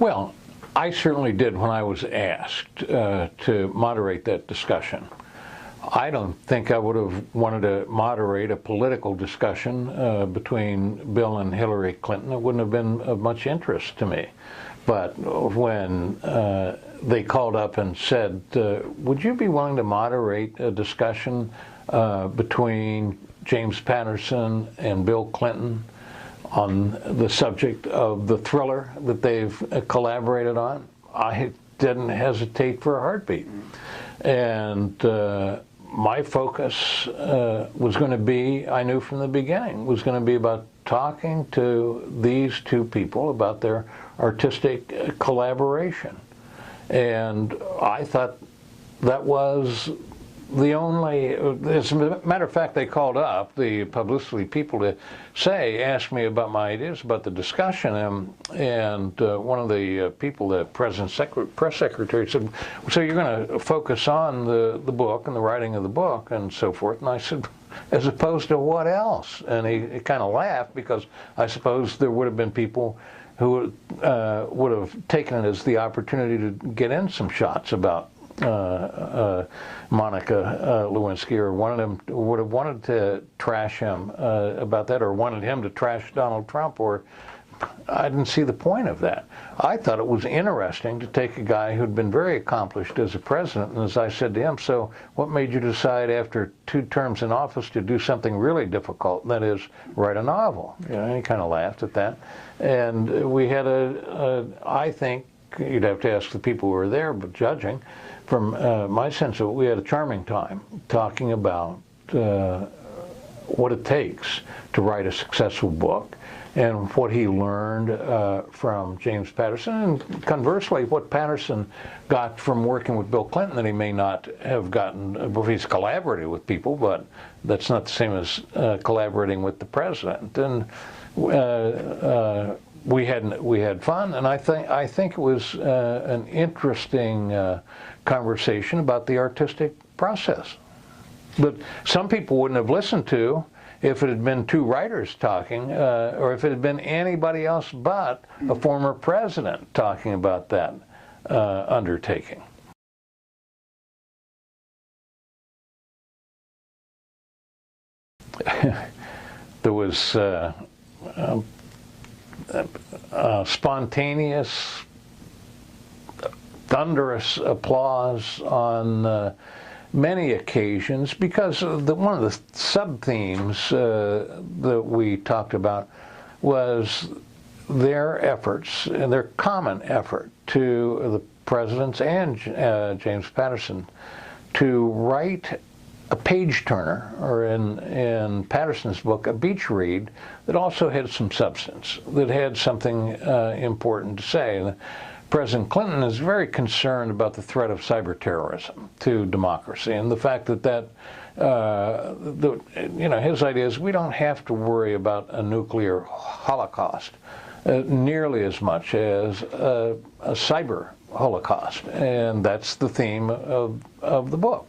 Well, I certainly did when I was asked to moderate that discussion. I don't think I would have wanted to moderate a political discussion between Bill and Hillary Clinton. It wouldn't have been of much interest to me. But when they called up and said, would you be willing to moderate a discussion between James Patterson and Bill Clinton on the subject of the thriller that they've collaborated on, I didn't hesitate for a heartbeat. And my focus was going to be, I knew from the beginning, was going to be about talking to these two people about their artistic collaboration. And I thought that was the only, as a matter of fact, they called up the publicity people to ask me about my ideas about the discussion, and one of the people, the president's press secretary, said, so you're going to focus on the book and the writing of the book and so forth, and I said, as opposed to what else? And he kind of laughed, because I suppose there would have been people who would have taken it as the opportunity to get in some shots about Monica Lewinsky, or would have wanted to trash him about that, or wanted him to trash Donald Trump, or I didn't see the point of that. I thought it was interesting to take a guy who'd been very accomplished as a president, and as I said to him, so what made you decide after 2 terms in office to do something really difficult, that is, write a novel? You know, and he kind of laughed at that. And we had I think, you'd have to ask the people who were there, but judging from my sense of it, we had a charming time talking about what it takes to write a successful book, and what he learned from James Patterson, and conversely, what Patterson got from working with Bill Clinton that he may not have gotten if he's collaborated with people, but that's not the same as collaborating with the president. And we had fun, and I think it was an interesting conversation about the artistic process. But some people wouldn't have listened to if it had been 2 writers talking, or if it had been anybody else but a former president talking about that undertaking. There was spontaneous, thunderous applause on many occasions, because one of the sub-themes that we talked about was their efforts, and their common effort to the presidents and James Patterson to write a page-turner, or in Patterson's book, a beach read that also had some substance, that had something important to say. And President Clinton is very concerned about the threat of cyber terrorism to democracy, and the fact that his idea is we don't have to worry about a nuclear holocaust nearly as much as a cyber holocaust, and that's the theme of the book.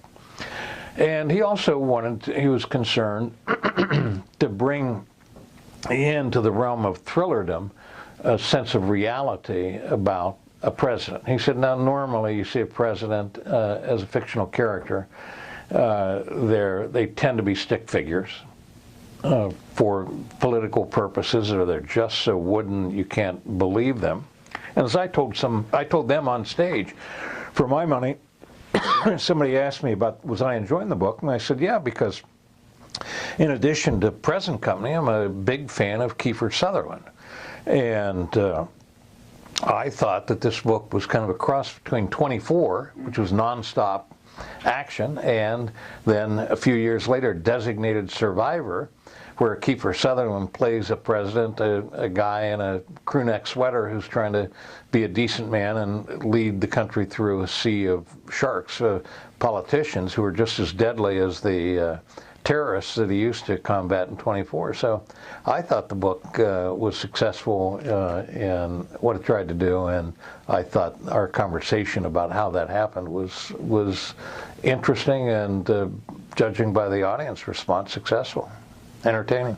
And he also he was concerned to bring into the realm of thrillerdom a sense of reality about a president. He said, now normally you see a president as a fictional character, they tend to be stick figures for political purposes, or they're just so wooden you can't believe them. And as I told them on stage, for my money, somebody asked me about, was I enjoying the book? And I said, yeah, because in addition to present company, I'm a big fan of Kiefer Sutherland. And I thought that this book was kind of a cross between 24, which was nonstop action, and then a few years later, Designated Survivor, where Kiefer Sutherland plays a president, a guy in a crew neck sweater who's trying to be a decent man and lead the country through a sea of sharks, politicians who are just as deadly as the terrorists that he used to combat in 24. So I thought the book was successful in what it tried to do, and I thought our conversation about how that happened was interesting, and judging by the audience response, successful, entertaining.